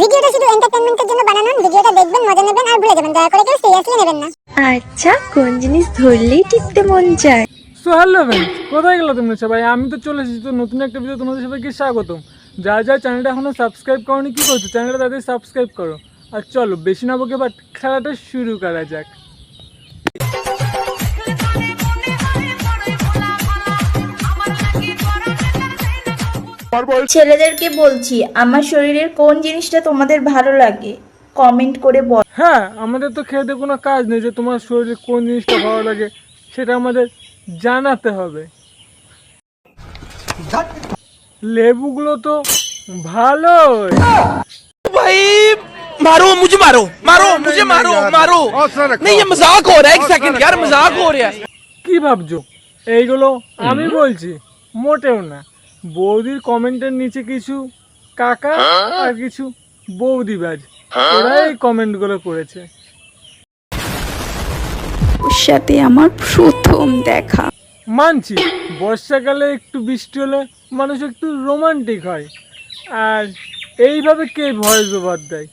ভিডিওটা শুধু এন্টারটেইনমেন্টের জন্য বানানো। ভিডিওটা দেখবেন, মজা নেবেন আর ভুলে যাবেন। দয়া করে কেউ সিরিয়াসলি নেবেন না। আচ্ছা, কোন জিনিস ধরলেই টিপতে মন চায়? সো হ্যালো ফ্রেন্ডস, কোথায় গেলো তোমরা সবাই? আমি তো চলে এসেছি তো নতুন একটা ভিডিও, তোমাদের সবাইকে স্বাগতম। যা চ্যানেলটা এখনো সাবস্ক্রাইব করোনি, কি করছো? চ্যানেলটা তাদের সাবস্ক্রাইব করো। আর চলো বেশি না বকে বাট খেলাটা শুরু করা যাক। ছেলেদেরকে বলছি, আমার শরীরের কোন জিনিসটা তোমাদের ভালো লাগে কমেন্ট করে বল। হ্যাঁ, আমাদের তো খেতে কোনো কাজ নেই যে তোমার শরীরে কোন জিনিসটা ভালো লাগে সেটা আমাদের জানাতে হবে। লেবুগুলো তো ভালোই। भाई मारो मुझे, मारो मारो मुझे, मारो मारो नहीं, ये मजाक हो रहा है। एक सेकंड यार, मजाक हो रहा है। কি ভাবছো এইগুলো আমি বলছি? মোটেও না। বৌদির কমেন্টের নিচে কিছু কাকা আর কিছু বৌদিবাজ, ওরা এই কমেন্টগুলো করেছে। ওর সাথে আমার প্রথম দেখা। মানছি বর্ষাকালে একটু বৃষ্টি হলে মানুষ একটু রোমান্টিক হয়, আর এইভাবে কে ভয়েস ওভার দেয়?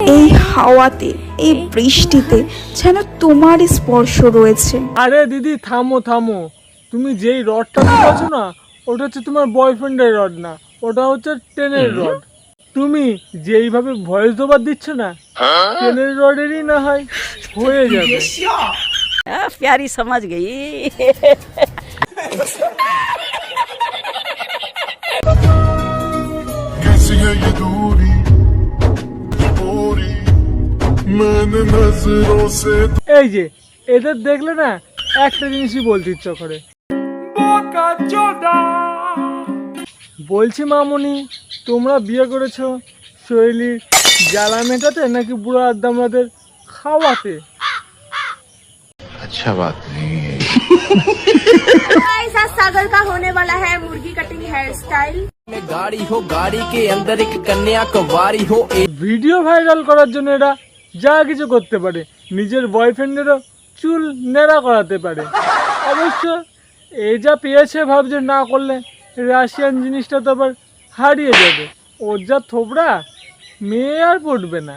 এই হাওয়াতে, এই বৃষ্টিতে যেন তোমার স্পর্শ রয়েছে। আরে দিদি থামো থামো, তুমি যেই রডটা দিয়েছো না ওটা হচ্ছে তোমার বয়ফ্রেন্ডের রড না, ওটা হচ্ছে ট্রেনের রড। তুমি যেইভাবে ভয়েস ওভার দিচ্ছ না, ট্রেনের রডেরই না হয় হয়ে যাবে। प्यारी समझ गई। कैसी है ये दूरी पूरी मैंने नजरों से এই যে এদের দেখলে না একটা জিনিসই বলতে ইচ্ছা করে, বলছি মামুনি, তোমরা বিয়ে করেছো শৈলীর জ্বালা মেটাতে নাকি বুড়ো আদ্দামরাদের খাওয়াতে? अच्छा बात नहीं है। गाइस, आज सागर का होने वाला है मुर्गी कटिंग हेयर स्टाइल। में गाड़ी हो, गाड़ी के अंदर एक कन्या कुंवारी हो। ভিডিও ভাইরাল করার জন্য এরা যা কিছু করতে পারে, নিজের বয়ফ্রেন্ডেরও চুল নেড়া করাতে পারে। অবশ্য এ যা পেয়েছে ভাবছে না করলে রাশিয়ান জিনিসটা তো আবার হারিয়ে যাবে। ওর যা থোবড়া, মেয়ে আর পড়বে না।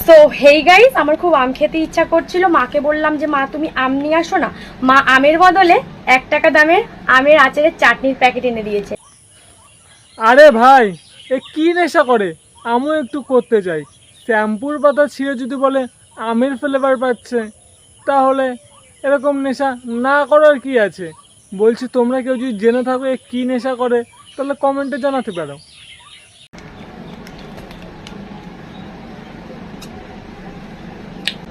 সো হেই গাইস, আমার খুব আম খেতে ইচ্ছা করছিল। মাকে বললাম যে মা তুমি আম নিয়ে আসো না। মা আমের বদলে 1 টাকা দামের আমের আচারের চাটনির প্যাকেট এনে দিয়েছে। আরে ভাই, এ কি নেশা করে? আমিও একটু করতে চাই। শ্যাম্পুর পাতা ছিঁড়ে যদি বলে আমের ফ্লেভার পাচ্ছে, তাহলে এরকম নেশা না করার কি আছে? বলছি তোমরা কেউ যদি জেনে থাকো এ কী নেশা করে, তাহলে কমেন্টে জানাতে পারো।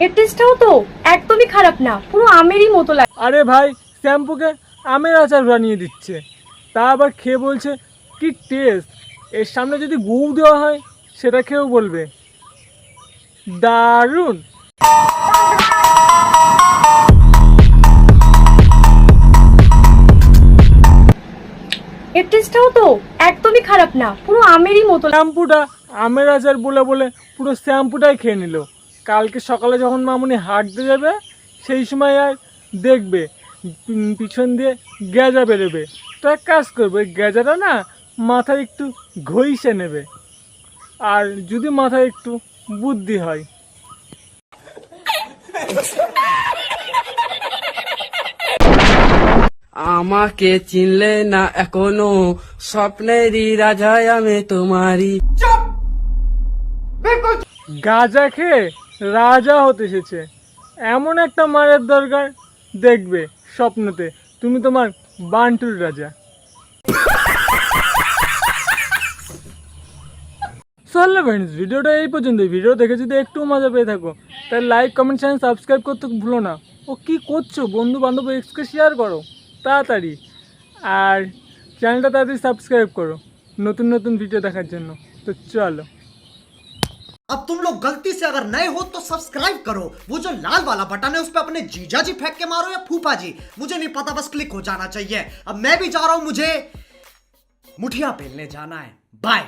এর টেস্টটাও তো একদমই খারাপ না, পুরো আমেরই মতো লাগে। আরে ভাই, শ্যাম্পুকে আমের আচার বানিয়ে দিচ্ছে, তা আবার খেয়ে বলছে কি টেস্ট। এর সামনে যদি গু দেওয়া হয় সেটা খেয়েও বলবে দারুণ। এর টেস্টটাও তো একদমই খারাপ না, পুরো আমেরই মতো লাগে। শ্যাম্পুটা আমের আচার বলে বলে পুরো শ্যাম্পুটাই খেয়ে নিল। কালকে সকালে যখন মামুনি হাঁটতে যাবে সেই সময় আর দেখবে পিছন দিয়ে গেজা বেরোবে। তো এক কাজ করবে, ওই গেজাটা না মাথায় একটু ঘষে নেবে, আর যদি মাথায় একটু বুদ্ধি হয়। আমাকে চিনলে না এখনো, স্বপ্নেরই রাজা আমি তোমারই। গাঁজা খেয়ে রাজা হতে এসেছে, এমন একটা মারের দরকার, দেখবে স্বপ্নতে তুমি তোমার বান্টুর রাজা। চলো ফ্রেন্ডস, ভিডিওটা এই পর্যন্ত। ভিডিও দেখে যদি একটু মজা পেয়ে থাকো তাহলে লাইক কমেন্ট চ্যানেল সাবস্ক্রাইব করতে ভুলো না। ও কি করছো? বন্ধু বান্ধব এক্সকে শেয়ার করো তাড়াতাড়ি, আর চ্যানেলটা তাড়াতাড়ি সাবস্ক্রাইব করো নতুন নতুন ভিডিও দেখার জন্য। তো চলো। अब तुम लोग गलती से अगर नए हो तो सब्सक्राइब करो, वो जो लाल वाला बटन है उस पे अपने जीजा जी फेंक के मारो या फूफा जी, मुझे नहीं पता, बस क्लिक हो जाना चाहिए। अब मैं भी जा रहा हूं, मुझे मुठिया बेलने जाना है। बाय।